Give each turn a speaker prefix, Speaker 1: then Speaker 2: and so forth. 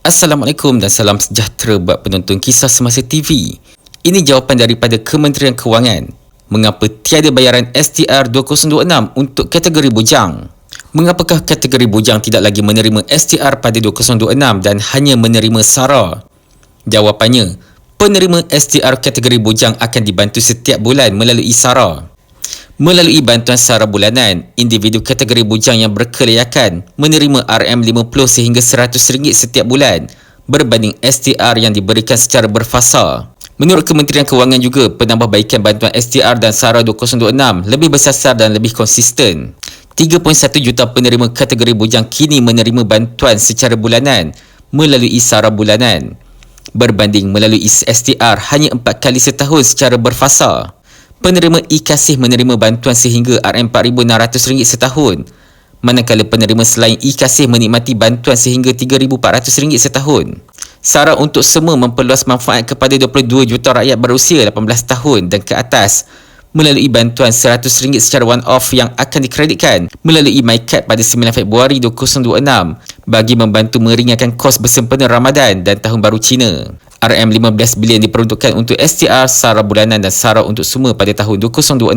Speaker 1: Assalamualaikum dan salam sejahtera buat penonton Kisah Semasa TV. Ini jawapan daripada Kementerian Kewangan. Mengapa tiada bayaran STR 2026 untuk kategori bujang? Mengapakah kategori bujang tidak lagi menerima STR pada 2026 dan hanya menerima SARA? Jawapannya, penerima STR kategori bujang akan dibantu setiap bulan melalui SARA. Melalui bantuan SARA bulanan, individu kategori bujang yang berkelayakan menerima RM50 sehingga RM100 setiap bulan berbanding STR yang diberikan secara berfasa. Menurut Kementerian Kewangan juga, penambahbaikan bantuan STR dan SARA 2026 lebih bersasar dan lebih konsisten. 3.1 juta penerima kategori bujang kini menerima bantuan secara bulanan melalui SARA bulanan berbanding melalui STR hanya 4 kali setahun secara berfasa. Penerima e-Kasih menerima bantuan sehingga RM4,600 setahun, manakala penerima selain e-Kasih menikmati bantuan sehingga RM3,400 setahun. SARA untuk semua memperluas manfaat kepada 22 juta rakyat berusia 18 tahun dan ke atas melalui bantuan RM100 secara one-off yang akan dikreditkan melalui MyCard pada 9 Februari 2026 bagi membantu meringankan kos bersempena Ramadan dan Tahun Baru Cina. RM15 bilion diperuntukkan untuk STR, SARA bulanan dan SARA untuk semua pada tahun 2026.